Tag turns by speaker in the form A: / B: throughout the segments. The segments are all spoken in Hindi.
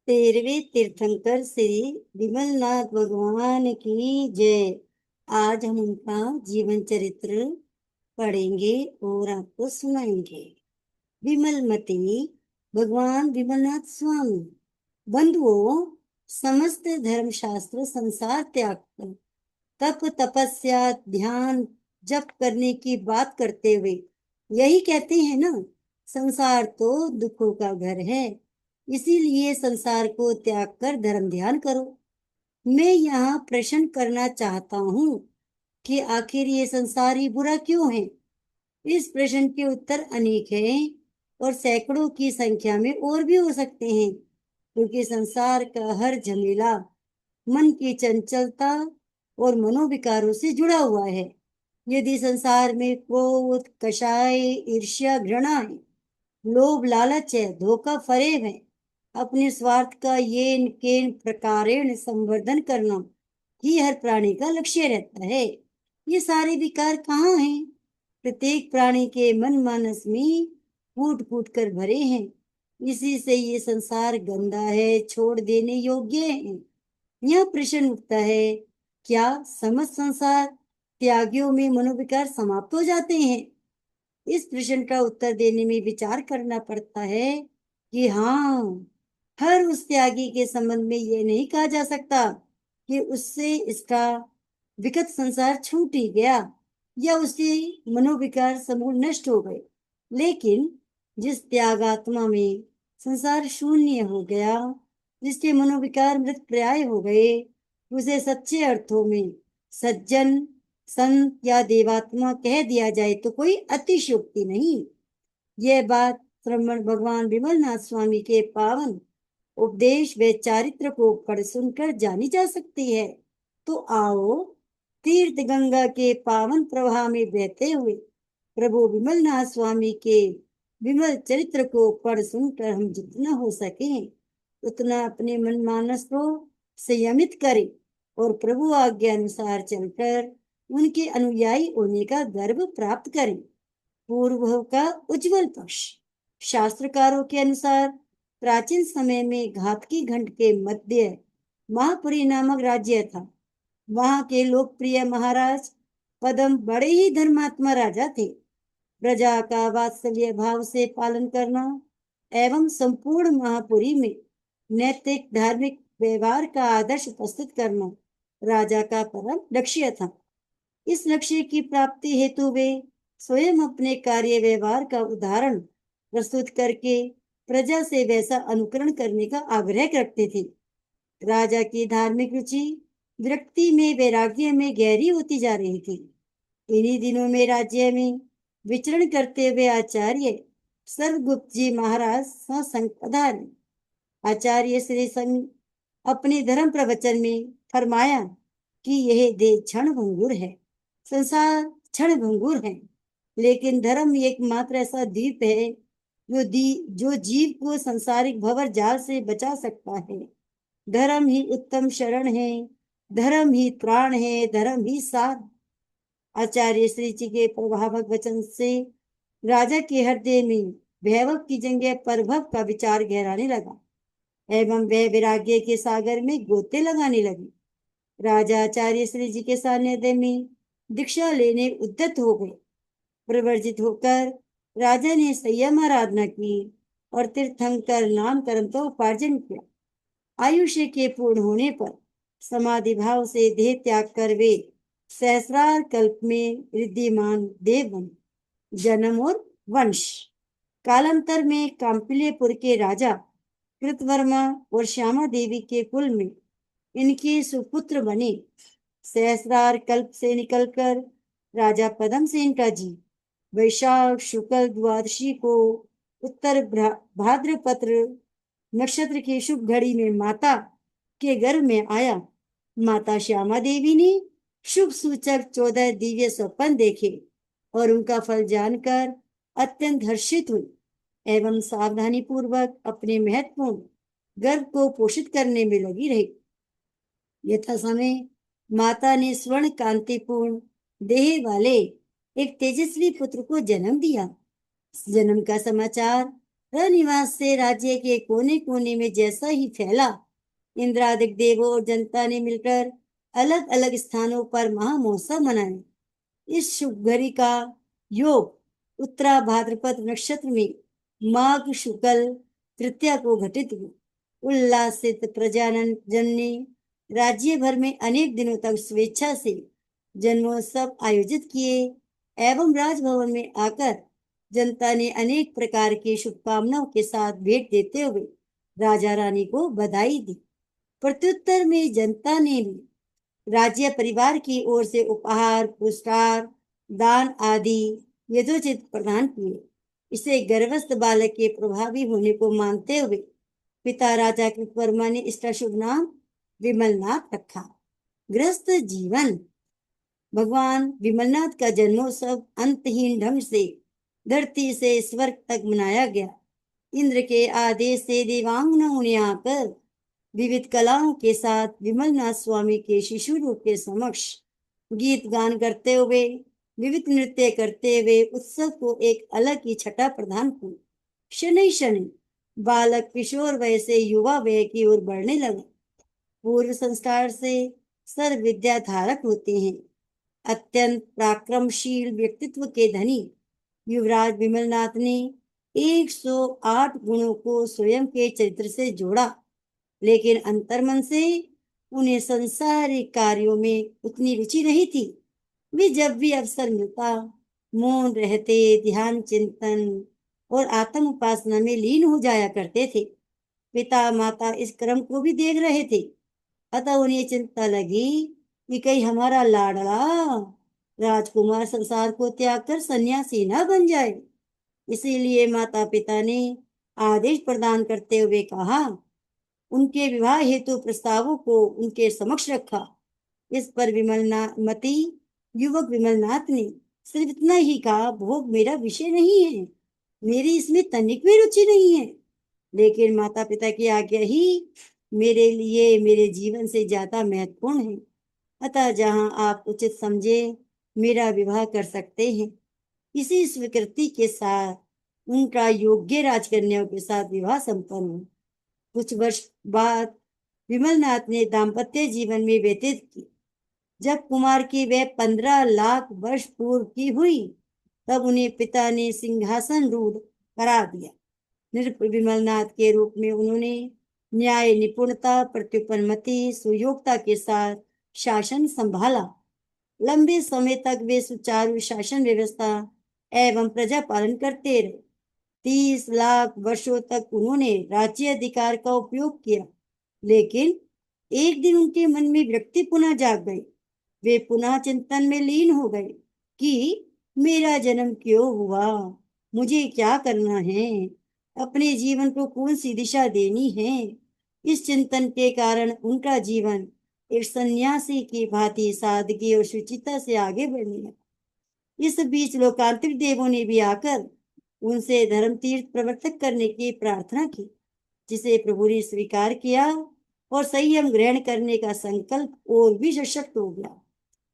A: 13वें तीर्थंकर श्री विमलनाथ भगवान की जय। आज हम उनका जीवन चरित्र पढ़ेंगे और आपको सुनाएंगे। विमलमती भगवान विमलनाथ स्वामी। बंधुओं, समस्त धर्मशास्त्र संसार त्याग कर तप तपस्या ध्यान जप करने की बात करते हुए यही कहते हैं ना, संसार तो दुखों का घर है, इसीलिए संसार को त्याग कर धर्म ध्यान करो। मैं यहाँ प्रश्न करना चाहता हूँ कि आखिर ये संसार ही बुरा क्यों है। इस प्रश्न के उत्तर अनेक हैं और सैकड़ों की संख्या में और भी हो सकते हैं, क्योंकि संसार का हर झमेला मन की चंचलता और मनोविकारों से जुड़ा हुआ है। यदि संसार में क्रोध, कषाय, ईर्ष्या, घृणा है, लोभ, लालच है, धोखा, फरेब है, अपने स्वार्थ का येन केन प्रकारेण संवर्धन करना ही हर प्राणी का लक्ष्य रहता है। ये सारे विकार कहाँ हैं? प्रत्येक प्राणी के मन मानस में फूट फूट कर भरे हैं। इसी से ये संसार गंदा है, छोड़ देने योग्य है। यह प्रश्न उठता है, क्या समस्त संसार त्यागियों में मनोविकार समाप्त हो जाते हैं? इस प्रश्न का उत्तर देने में विचार करना पड़ता है कि हाँ, हर उस त्यागी के संबंध में यह नहीं कहा जा सकता कि उससे इसका विकट संसार छूट ही गया या उसके मनोविकार समूल नष्ट हो गए। लेकिन जिस त्यागात्मा में संसार शून्य हो गया, जिसके मनोविकार मृत प्राय हो गए, उसे सच्चे अर्थों में सज्जन, संत या देवात्मा कह दिया जाए तो कोई अतिशयोक्ति नहीं। यह बात श्रवण भगवान विमलनाथ स्वामी के पावन उपदेश व चारित्र को पढ़ सुनकर जानी जा सकती है। तो आओ, तीर्थ गंगा के पावन प्रवाह में बहते हुए प्रभु विमलनाथ स्वामी के विमल चरित्र को पढ़ सुनकर हम जितना हो सके उतना अपने मन मानस को संयमित करें और प्रभु आज्ञा अनुसार चलकर उनके अनुयायी होने का गर्व प्राप्त करें। पूर्व का उज्जवल पक्ष। शास्त्रकारों के अनुसार प्राचीन समय में घातकी घंट के मध्य महापुरी नामक राज्य था। वहां के लोकप्रिय महाराज पदम बड़े ही धर्मात्मा राजा थे। प्रजा का वात्सल्य भाव से पालन करना एवं संपूर्ण महापुरी में नैतिक धार्मिक व्यवहार का आदर्श प्रस्तुत करना राजा का परम लक्ष्य था। इस लक्ष्य की प्राप्ति हेतु वे स्वयं अपने कार्य व्यवहार का उदाहरण प्रस्तुत करके प्रजा से वैसा अनुकरण करने का आग्रह करते थे। राजा की धार्मिक रुचि विरक्ति में, वैराग्य में गहरी होती जा रही थी। इन्हीं दिनों में राज्य में विचरण करते हुए आचार्य सर्वगुप्त जी महाराज सत्संग पधारे। आचार्य श्री संग अपने धर्म प्रवचन में फरमाया कि यह देह क्षण भंगुर है, संसार क्षण भंगुर है, लेकिन धर्म एकमात्र ऐसा दीप है जो जीव को संसारिक भंवर जाल से बचा सकता है। धर्म ही उत्तम शरण है, धर्म ही प्राण है, धर्म ही सार। आचार्य श्री जी के प्रभावक वचन से राजा के हृदय में वैभव की जगह परभव का विचार गहराने लगा एवं वह वैराग्य के सागर में गोते लगाने लगे। राजा आचार्य श्री जी के सानिध्य में दीक्षा लेने उद्यत हो गए। प्रवर्जित होकर राजा ने संयम आराधना की और तीर्थंकर नाम कर्म का उपार्जन किया। आयुष्य के पूर्ण होने पर समाधि भाव से देह त्याग कर वे सहस्रार कल्प में विद्यमान देव बने। जन्म और वंश। कालांतर में कांपिल्यपुर के राजा कृतवर्मा और श्यामा देवी के कुल में इनके सुपुत्र बने। सहस्रार कल्प से निकलकर राजा पद्म सेन का जी वैशाख शुक्ल द्वादशी को उत्तर भाद्रपत्र नक्षत्र की शुभ घड़ी में माता के गर्भ में आया। माता श्यामा देवी ने शुभ सूचक 14 दिव्य स्वप्न देखे और उनका फल जानकर अत्यंत हर्षित हुई एवं सावधानी पूर्वक अपने महत्वपूर्ण गर्भ को पोषित करने में लगी रही। यथा समय माता ने स्वर्ण कांतिपूर्ण देह वाले एक तेजस्वी पुत्र को जन्म दिया। जन्म का समाचार रनिवास से राज्य के कोने कोने में जैसा ही फैला, इंद्रादिक देवों और जनता ने मिलकर अलग अलग स्थानों पर महामहोत्सव मनाए। इस शुभ घड़ी का योग उत्तरा भाद्रपद नक्षत्र में माघ शुक्ल तृतीया को घटित हुआ। उल्लासित प्रजाजन ने राज्य भर में अनेक दिनों तक स्वेच्छा से जन्मोत्सव आयोजित किए एवं राजभवन में आकर जनता ने अनेक प्रकार की शुभकामनाओं के साथ भेंट देते हुए राजा रानी को बधाई दी। प्रत्युत्तर में जनता ने भी राज्य परिवार की ओर से उपहार, पुरस्कार, दान आदि यथोचित प्रदान किए। इसे गर्भस्थ बालक के प्रभावी होने को मानते हुए पिता राजा कृतवर्मा ने इसका शुभ नाम विमलनाथ रखा। गृहस्थ जीवन। भगवान विमलनाथ का जन्मोत्सव अंतहीन ढंग से धरती से स्वर्ग तक मनाया गया। इंद्र के आदेश से देवांगनाओं ने आकर विविध कलाओं के साथ विमलनाथ स्वामी के शिशु रूप के समक्ष गीत गान करते हुए, विविध नृत्य करते हुए उत्सव को एक अलग ही छटा प्रदान की। शनि शनि बालक किशोर वय से युवा वय की ओर बढ़ने लगा। पूर्व संस्कार से सर्व विद्या धारक होते हैं। अत्यंत पराक्रमशील व्यक्तित्व के धनी युवराज विमलनाथ ने 108 गुणों को स्वयं के चरित्र से जोड़ा, लेकिन अंतर्मन से उन्हें संसारिक कार्यों में उतनी रुचि नहीं थी। वे जब भी अवसर मिलता मौन रहते, ध्यान चिंतन और आत्म उपासना में लीन हो जाया करते थे। पिता माता इस क्रम को भी देख रहे थे, अतः उन्हें चिंता लगी कि कहीं हमारा लाडला राजकुमार संसार को त्याग कर सन्यासी न बन जाए। इसीलिए माता पिता ने आदेश प्रदान करते हुए कहा, उनके विवाह हेतु प्रस्तावों को उनके समक्ष रखा। इस पर विमलनामती युवक विमलनाथ ने सिर्फ इतना ही कहा, भोग मेरा विषय नहीं है, मेरी इसमें तनिक भी रुचि नहीं है, लेकिन माता पिता की आज्ञा ही मेरे लिए मेरे जीवन से ज्यादा महत्वपूर्ण है। अतः जहां आप उचित समझे मेरा विवाह कर सकते हैं। इसी स्वीकृति के साथ उनका योग्य राजकन्याओं के साथ विवाह संपन्न हुआ। कुछ वर्ष बाद विमलनाथ ने दाम्पत्य जीवन में व्यतीत की। जब कुमार की वह 15 लाख वर्ष पूर्व की हुई, तब उन्हें पिता ने सिंहासन रूढ़ करा दिया। नृप विमलनाथ के रूप में उन्होंने न्याय निपुणता, प्रत्युपन्नति, सुयोग्यता के साथ शासन संभाला। लंबे समय तक वे सुचारू शासन व्यवस्था एवं प्रजा पालन करते रहे। 30 लाख वर्षों तक उन्होंने राज्य अधिकार का उपयोग किया, लेकिन एक दिन उनके मन में विरक्ति पुनः जाग गई। वे पुनः चिंतन में लीन हो गए कि मेरा जन्म क्यों हुआ, मुझे क्या करना है, अपने जीवन को कौन सी दिशा देनी है। इस चिंतन के कारण उनका जीवन एक सन्यासी की भांति सादगी और शुचिता से आगे बढ़ने लगा। इस बीच लोकांतरिक देवों ने भी आकर उनसे धर्म तीर्थ प्रवर्तक करने की प्रार्थना की, जिसे प्रभु ने स्वीकार किया और संयम ग्रहण करने का संकल्प और भी सशक्त हो गया।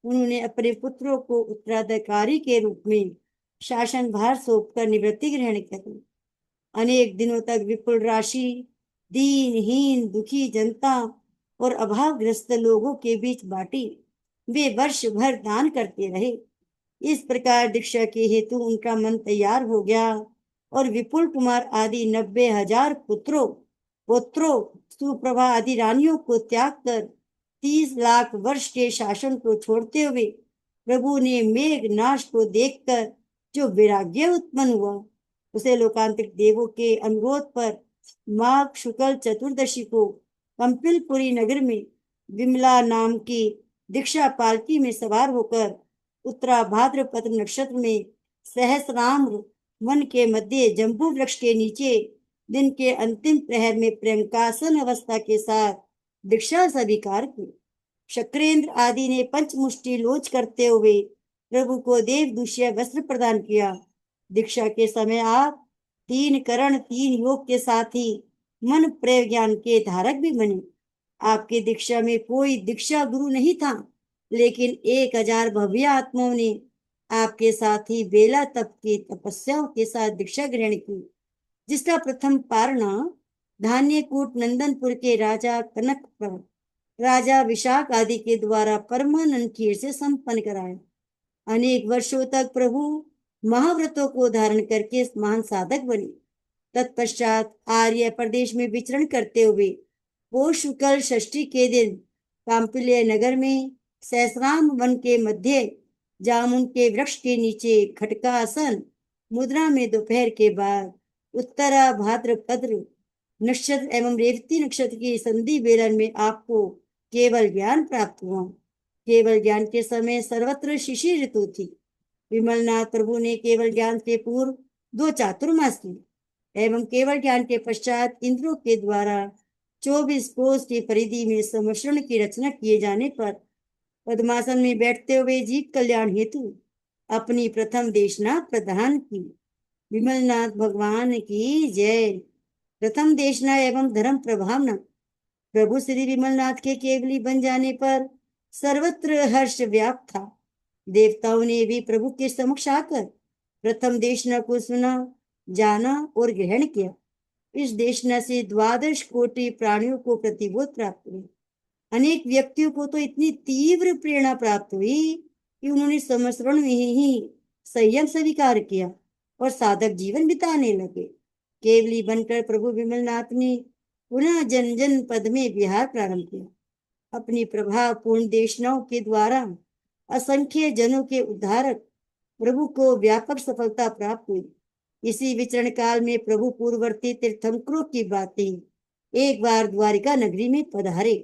A: उन्होंने अपने पुत्रों को उत्तराधिकारी के रूप में शासन भार सौंपकर निवृत्ति ग्रहण कर अनेक दिनों तक विपुल राशि दीनहीन दुखी जनता और अभावग्रस्त लोगों के बीच बांटी। वे वर्ष भर दान करते रहे। इस प्रकार दीक्षा के हेतु उनका मन तैयार हो गया और विपुल कुमार आदि 90,000 पुत्रों सुप्रभा आदि रानियों को त्याग कर 30 लाख वर्ष के शासन को छोड़ते हुए प्रभु ने मेघनाश को देखकर जो वैराग्य उत्पन्न हुआ, उसे लोकांतरिक देवों के अनुरोध पर माघ शुक्ल चतुर्दशी को कंपिलपुरी नगर में विमला नाम की दीक्षा पालकी में सवार होकर उत्तरा भाद्रपद नक्षत्र में सहस्राम वन के मध्य जम्बू वृक्ष के नीचे दिन के अंतिम प्रहर में प्रेमकासन अवस्था के साथ दीक्षा स्वीकार की। शक्रेंद्र आदि ने पंचमुष्टि लोच करते हुए प्रभु को देव दूष्य वस्त्र प्रदान किया। दीक्षा के समय आप 3 करण 3 योग के साथ ही मन प्रेम ज्ञान के धारक भी बने। आपकी दीक्षा में कोई दीक्षा गुरु नहीं था, लेकिन 1000 भव्य आत्माओं ने आपके साथ ही बेला तप की तपस्याओं के साथ दीक्षा ग्रहण की। जिसका प्रथम पारणा धान्यकूट नंदनपुर के राजा कनक पर राजा विशाख आदि के द्वारा परमानंद खीर से संपन्न कराया। अनेक वर्षों तक प्रभु महाव्रतों को धारण करके महान साधक बने। तत्पश्चात आर्य प्रदेश में विचरण करते हुए पौष शुक्ल षष्ठी के दिन कांपिल्य नगर में सहस्राम वन के मध्य जामुन के वृक्ष के नीचे खटकासन मुद्रा में दोपहर के बाद उत्तरा भाद्रपद नक्षत्र एवं रेवती नक्षत्र की संधि बेलन में आपको केवल ज्ञान प्राप्त हुआ। केवल ज्ञान के समय सर्वत्र शिशिर ऋतु थी। विमलनाथ प्रभु ने केवल ज्ञान से पूर्व 2 चातुर्मास किए एवं केवल ज्ञान के पश्चात इंद्रों के द्वारा 24 कोस की परिधि में समश्रण की रचना किए जाने पर पद्मासन में बैठते हुए जीव कल्याण हेतु अपनी प्रथम देशना प्रदान की। विमलनाथ भगवान की जय। प्रथम देशना एवं धर्म प्रभावना। प्रभु श्री विमलनाथ के केवली बन जाने पर सर्वत्र हर्ष व्याप्त था। देवताओं ने भी प्रभु के समक्ष आकर प्रथम देशना को सुना, जाना और ग्रहण किया। इस देशना से 12 कोटि प्राणियों को प्रतिबोध प्राप्त हुई। अनेक व्यक्तियों को तो इतनी तीव्र प्रेरणा प्राप्त हुई कि उन्होंने समस्रण में ही संयम स्वीकार किया और साधक जीवन बिताने लगे। केवली बनकर प्रभु विमलनाथ ने पुनः जन जन पद में विहार प्रारंभ किया। अपनी प्रभावपूर्ण देशनाओं के द्वारा असंख्य जनों के उद्धारक प्रभु को व्यापक सफलता प्राप्त हुई। इसी विचरण काल में प्रभु पूर्ववर्ती तीर्थंकरों की बातें एक बार द्वारिका नगरी में पधारे।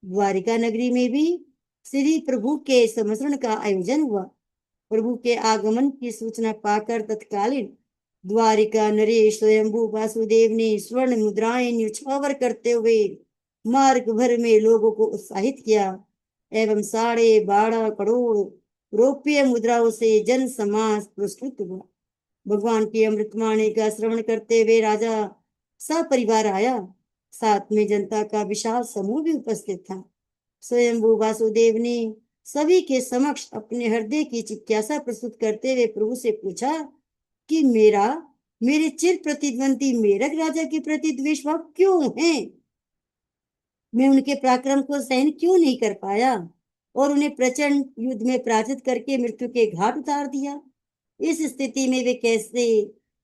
A: द्वारिका नगरी में भी श्री प्रभु के समस्रण का आयोजन हुआ। प्रभु के आगमन की सूचना पाकर तत्कालीन द्वारिका नरेश स्वयंभू वासुदेव ने स्वर्ण मुद्राएं न्यौछावर करते हुए मार्ग भर में लोगों को उत्साहित किया एवं 12.5 करोड़ रौप्य मुद्राओं से जन समाज पुरस्कृत हुआ। भगवान की अमृतवाणी का श्रवण करते हुए राजा सपरिवार आया। साथ में जनता का विशाल समूह भी उपस्थित था। स्वयंभू वासुदेव ने सभी के समक्ष अपने हृदय की जिज्ञासा प्रस्तुत करते हुए प्रभु से पूछा कि मेरे चिर प्रतिद्वंदी मेरठ राजा के प्रति द्वेष भाव क्यों है? मैं उनके पराक्रम को सहन क्यों नहीं कर पाया और उन्हें प्रचंड युद्ध में पराजित करके मृत्यु के घाट उतार दिया। इस स्थिति में वे कैसे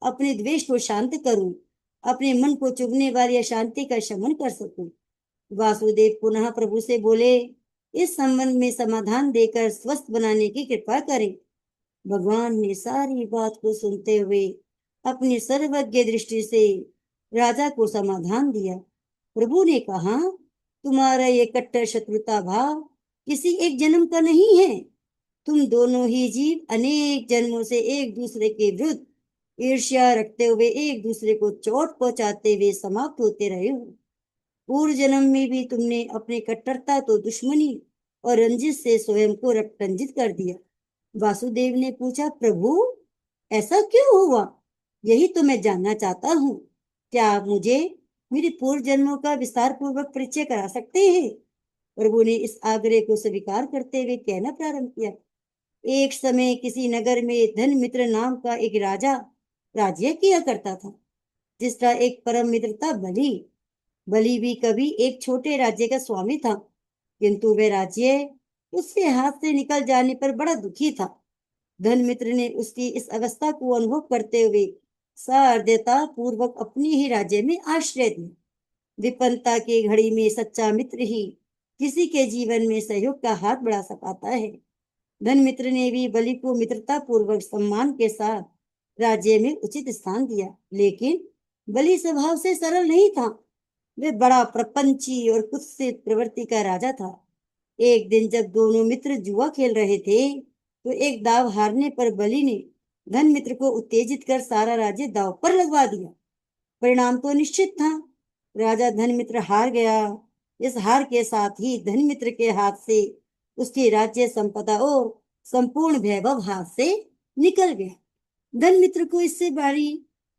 A: अपने द्वेष को शांत करूं, अपने मन को चुभने वाली अशांति का शमन कर सकूं। वासुदेव पुनः प्रभु से बोले, इस संबंध में समाधान देकर स्वस्थ बनाने की कृपा करें। भगवान ने सारी बात को सुनते हुए अपनी सर्वज्ञ दृष्टि से राजा को समाधान दिया। प्रभु ने कहा, तुम्हारा ये कट्टर शत्रुता भाव किसी एक जन्म का नहीं है। तुम दोनों ही जीव अनेक जन्मों से एक दूसरे के विरुद्ध ईर्ष्या रखते हुए एक दूसरे को चोट पहुंचाते हुए समाप्त होते रहे हो। पूर्व जन्म में भी तुमने अपनी कट्टरता तो दुश्मनी और रंजिश से स्वयं को रंजित कर दिया। वासुदेव ने पूछा, प्रभु ऐसा क्यों हुआ? यही तो मैं जानना चाहता हूँ। क्या आप मुझे मेरे पूर्व जन्मों का विस्तार पूर्वक परिचय करा सकते हैं? प्रभु ने इस आग्रह को स्वीकार करते हुए कहना प्रारंभ किया। एक समय किसी नगर में धनमित्र नाम का एक राजा राज्य किया करता था, जिसका एक परम मित्र था बलि। बलि भी कभी एक छोटे राज्य का स्वामी था, किंतु वह राज्य उसके हाथ से निकल जाने पर बड़ा दुखी था। धनमित्र ने उसकी इस अवस्था को अनुभव करते हुए सहृदयता पूर्वक अपने ही राज्य में आश्रय दिया। विपन्नता की घड़ी में सच्चा मित्र ही किसी के जीवन में सहयोग का हाथ बढ़ा सकता है। धनमित्र ने भी बलि को मित्रता पूर्वक सम्मान के साथ राज्य में उचित स्थान दिया, लेकिन बलि स्वभाव से सरल नहीं था। वे बड़ा प्रपंची और कुत्सित प्रवृत्ति का राजा था। एक दिन जब दोनों मित्र जुआ खेल रहे थे, तो एक दाव हारने पर बलि ने धनमित्र को उत्तेजित कर सारा राज्य दाव पर लगवा दिया। परिणाम तो निश्चित था, राजा धनमित्र हार गया। इस हार के साथ ही धनमित्र के हाथ से उसकी राज्य संपदा और संपूर्ण वैभव हाथ से निकल गया। धनमित्र को इससे बड़ी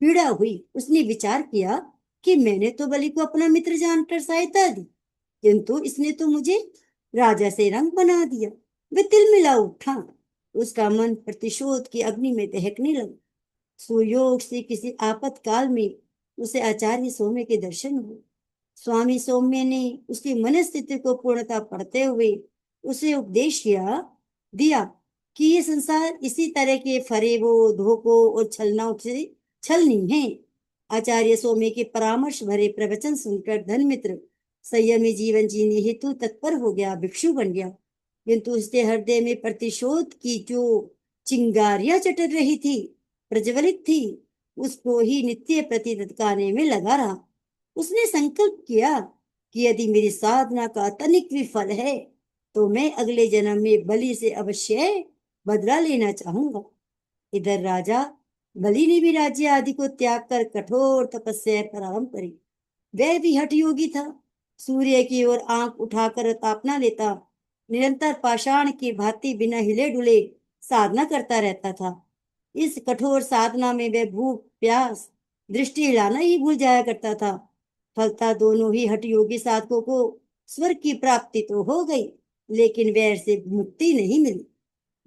A: पीड़ा हुई। उसने विचार किया कि मैंने तो बलि को अपना मित्र जानकर सहायता दी, किंतु इसने तो मुझे राजा से रंग बना दिया। वह तिलमिला उठा। उसका मन प्रतिशोध की अग्नि में दहकने लगा। सुयोग से किसी आपातकाल में उसे आचार्य सौम्य के दर्शन हुए। स्वामी सौम्य ने उसकी मनस्थिति को पूर्णता पढ़ते हुए उसे उपदेश दिया कि ये संसार इसी तरह के फरेबों, धोखों और छलनाओं से छलनी है। आचार्य सौम्य के परामर्श भरे प्रवचन सुनकर धनमित्र संयमी जीवन जीने हेतु तत्पर हो गया, भिक्षु बन गया। किंतु उसके हृदय में प्रतिशोध की जो चिंगारियां चटर रही थी, प्रज्वलित थी, उसको ही नित्य प्रति लटकाने में लगा रहा। उसने संकल्प किया कि यदि मेरी साधना का तनिक भी फल है तो मैं अगले जन्म में बलि से अवश्य बदला लेना चाहूंगा। इधर राजा बलि ने भी राज्य आदि को त्याग कर कठोर तपस्या प्रारंभ करी। वह भी हठ योगी था। सूर्य की ओर आंख उठाकर तापना लेता, निरंतर पाषाण की भांति बिना हिले डुले साधना करता रहता था। इस कठोर साधना में वह भूख प्यास दृष्टि हिलाना ही भूल जाया करता था। फलता दोनों ही हठ योगी साधकों को स्वर्ग की प्राप्ति तो हो गई, लेकिन वैर से मुक्ति नहीं मिली।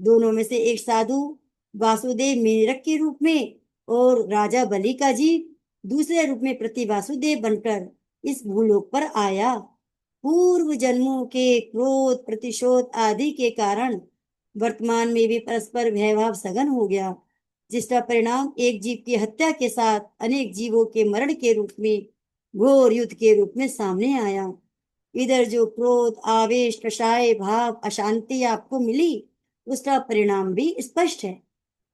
A: दोनों में से एक साधु वासुदेव मेरठ के रूप में और राजा बलि का जीव दूसरे रूप में प्रति वासुदेव बनकर इस भूलोक पर आया। पूर्व जन्मों के क्रोध प्रतिशोध आदि के कारण वर्तमान में भी परस्पर भयभाव सघन हो गया, जिसका परिणाम एक जीव की हत्या के साथ अनेक जीवों के मरण के रूप में घोर युद्ध के रूप में सामने आया। इधर जो क्रोध आवेश कषाय भाव अशांति आपको मिली, उसका परिणाम भी स्पष्ट है।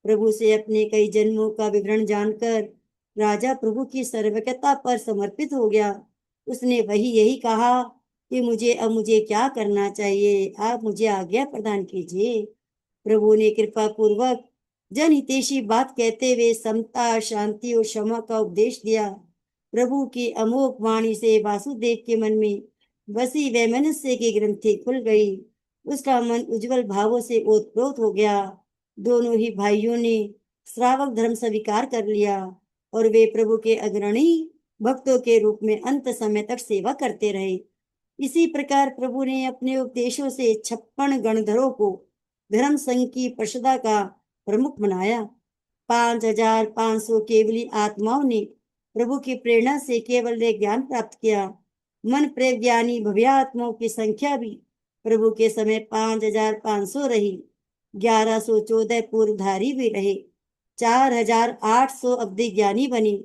A: प्रभु से अपने कई जन्मों का विवरण जानकर राजा प्रभु की सर्वज्ञता पर समर्पित हो गया। उसने वही यही कहा कि मुझे क्या करना चाहिए, आप मुझे आज्ञा प्रदान कीजिए। प्रभु ने कृपा पूर्वक जनहितैषी बात कहते हुए समता शांति और क्षमा का उपदेश दिया। प्रभु की अमोघ वाणी से वासुदेव के मन में बसी वैमनस्य की ग्रंथि खुल गई। उसका मन उज्जवल भावों से ओतप्रोत हो गया। दोनों ही भाइयों ने श्रावक धर्म स्वीकार कर लिया और वे प्रभु के अग्रणी भक्तों के रूप में अंत समय तक सेवा करते रहे। इसी प्रकार प्रभु ने अपने उपदेशों से 56 गणधरों को धर्म संघ की परिषदा का प्रमुख बनाया। 5500 केवली आत्माओं ने प्रभु की प्रेरणा से केवल ज्ञान प्राप्त किया। मन प्रज्ञानी भव्यात्माओं की संख्या भी प्रभु के समय 5500 रही। 1114 पूर्वधारी भी रहे। 4800 अवधि ज्ञानी बने।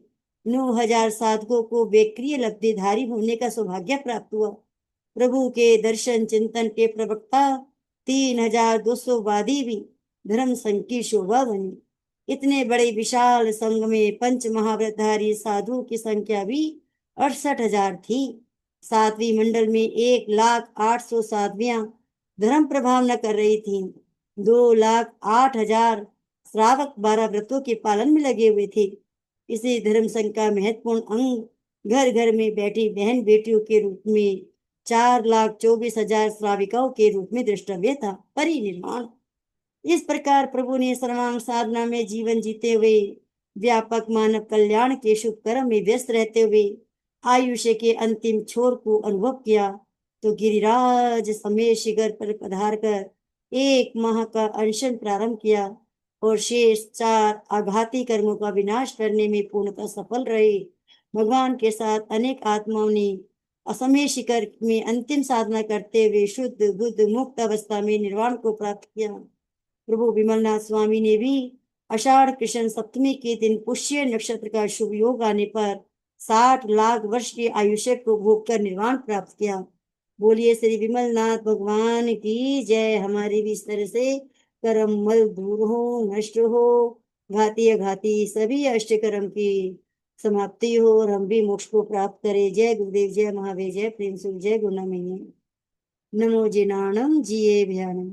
A: 9000 साधकों को वेक्रिय लब्धिधारी होने का सौभाग्य प्राप्त हुआ। प्रभु के दर्शन चिंतन के प्रवक्ता 3200 वादी भी धर्म संघ की शोभा बनी। इतने बड़े विशाल संघ में पंच महाव्रतधारी साधुओं की संख्या भी 68,000 थी। सातवीं मंडल में 1,08,000 साध्वियां धर्म प्रभाव न कर रही थीं। 2,08,000 श्रावक 12 व्रतों के पालन में लगे हुए थे। इसी धर्म संघ का महत्वपूर्ण अंग घर घर में बैठी बहन बेटियों के रूप में 4,24,000 श्राविकाओं के रूप में द्रष्टव्य था। परिनिर्वाण। इस प्रकार प्रभु ने सर्वांग साधना में जीवन जीते हुए व्यापक मानव कल्याण के शुभ कर्म में व्यस्त रहते हुए आयुष्य के अंतिम छोर को अनुभव किया तो गिरिराज समेत शिखर पर पधार कर 1 माह का अनशन प्रारंभ किया और शेष 4 आघाती कर्मों का विनाश करने में पूर्णतः सफल रहे। भगवान के साथ अनेक आत्माओं ने असमय शिखर में अंतिम साधना करते हुए शुद्ध बुद्ध मुक्त अवस्था में निर्वाण को प्राप्त किया। प्रभु विमलनाथ स्वामी ने भी आषाढ़ कृष्ण सप्तमी के दिन पुष्य नक्षत्र का शुभ योग आने पर 60 लाख वर्ष की आयुष्य को भोग कर निर्वाण प्राप्त किया। बोलिए श्री विमलनाथ भगवान की जय। हमारे भी इस तरह से कर्म मल दूर हो, नष्ट हो, घाती अघाती सभी अष्ट कर्म की समाप्ति हो और हम भी मोक्ष को प्राप्त करें। जय गुरुदेव, जय महावीर, जय प्रेम सुख, जय गुरुनामी। नमो जिनाणम जिये भयानम।